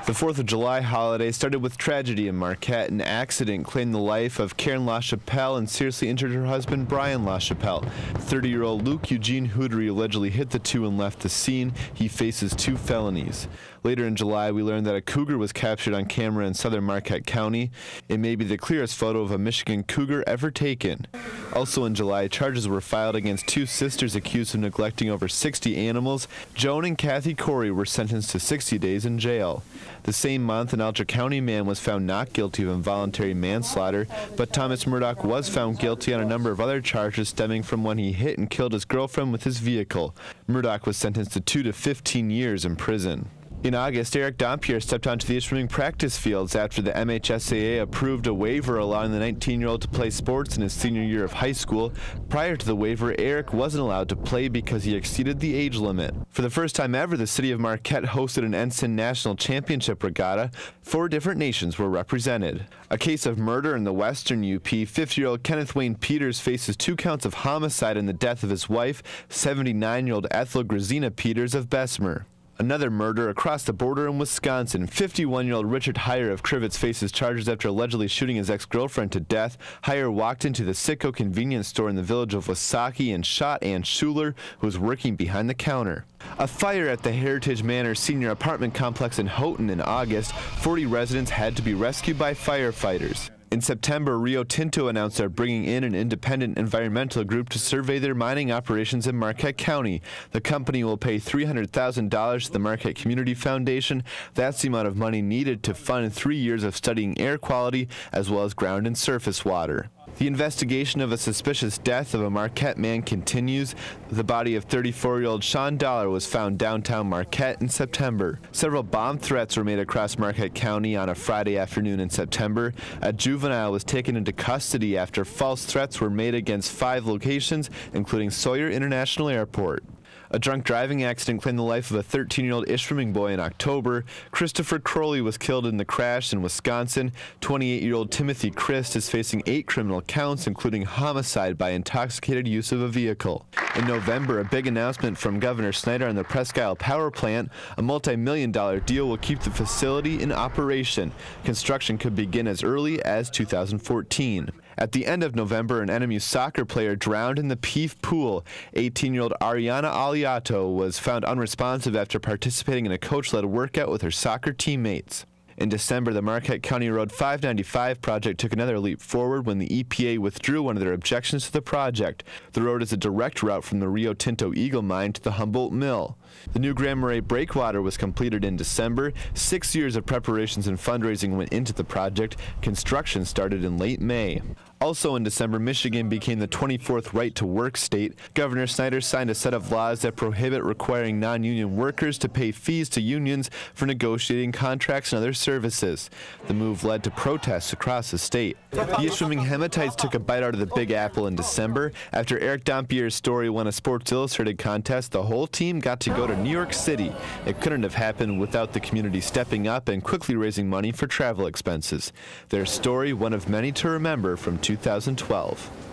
The 4th of July holiday started with tragedy in Marquette. An accident claimed the life of Karen LaChapelle and seriously injured her husband, Brian LaChapelle. 30-year-old Luke Eugene Hootery allegedly hit the two and left the scene. He faces 2 felonies. Later in July, we learned that a cougar was captured on camera in southern Marquette County. It may be the clearest photo of a Michigan cougar ever taken. Also in July, charges were filed against 2 sisters accused of neglecting over 60 animals. Joan and Kathy Corey were sentenced to 60 days in jail. The same month, an Alger County man was found not guilty of involuntary manslaughter, but Thomas Murdock was found guilty on a number of other charges stemming from when he hit and killed his girlfriend with his vehicle. Murdock was sentenced to 2 to 15 years in prison. In August, Eric Dompier stepped onto the swimming practice fields after the MHSAA approved a waiver allowing the 19-year-old to play sports in his senior year of high school. Prior to the waiver, Eric wasn't allowed to play because he exceeded the age limit. For the first time ever, the city of Marquette hosted an Ensign National Championship regatta. 4 different nations were represented. A case of murder in the western UP. 50-year-old Kenneth Wayne Peters faces 2 counts of homicide in the death of his wife, 79-year-old Ethel Peters of Bessemer. Another murder across the border in Wisconsin. 51-year-old Richard Heyer of Crivets faces charges after allegedly shooting his ex-girlfriend to death. Heyer walked into the Citgo convenience store in the village of Wasaukee and shot Ann Schuler, who was working behind the counter. A fire at the Heritage Manor senior apartment complex in Houghton in August. 40 residents had to be rescued by firefighters. In September, Rio Tinto announced they're bringing in an independent environmental group to survey their mining operations in Marquette County. The company will pay $300,000 to the Marquette Community Foundation. That's the amount of money needed to fund 3 years of studying air quality as well as ground and surface water. The investigation of a suspicious death of a Marquette man continues. The body of 34-year-old Sean Dollar was found downtown Marquette in September. Several bomb threats were made across Marquette County on a Friday afternoon in September. A juvenile was taken into custody after false threats were made against 5 locations, including Sawyer International Airport. A drunk driving accident claimed the life of a 13-year-old Ishpeming boy in October. Christopher Crowley was killed in the crash in Wisconsin. 28-year-old Timothy Christ is facing 8 criminal counts, including homicide by intoxicated use of a vehicle. In November, a big announcement from Governor Snyder on the Presque Isle Power Plant. A multi-million-dollar deal will keep the facility in operation. Construction could begin as early as 2014. At the end of November, an NMU soccer player drowned in the Peef Pool. 18-year-old Ariana Aliato was found unresponsive after participating in a coach-led workout with her soccer teammates. In December, the Marquette County Road 595 project took another leap forward when the EPA withdrew one of their objections to the project. The road is a direct route from the Rio Tinto Eagle mine to the Humboldt Mill. The new Grand Marais Breakwater was completed in December. 6 years of preparations and fundraising went into the project. Construction started in late May. Also in December, Michigan became the 24th right-to-work state. Governor Snyder signed a set of laws that prohibit requiring non-union workers to pay fees to unions for negotiating contracts and other services. The move led to protests across the state. The Ishpeming Hematites took a bite out of the Big Apple in December. After Eric Dompier's story won a Sports Illustrated contest, the whole team got to go to New York City. It couldn't have happened without the community stepping up and quickly raising money for travel expenses. Their story, one of many to remember from 2012.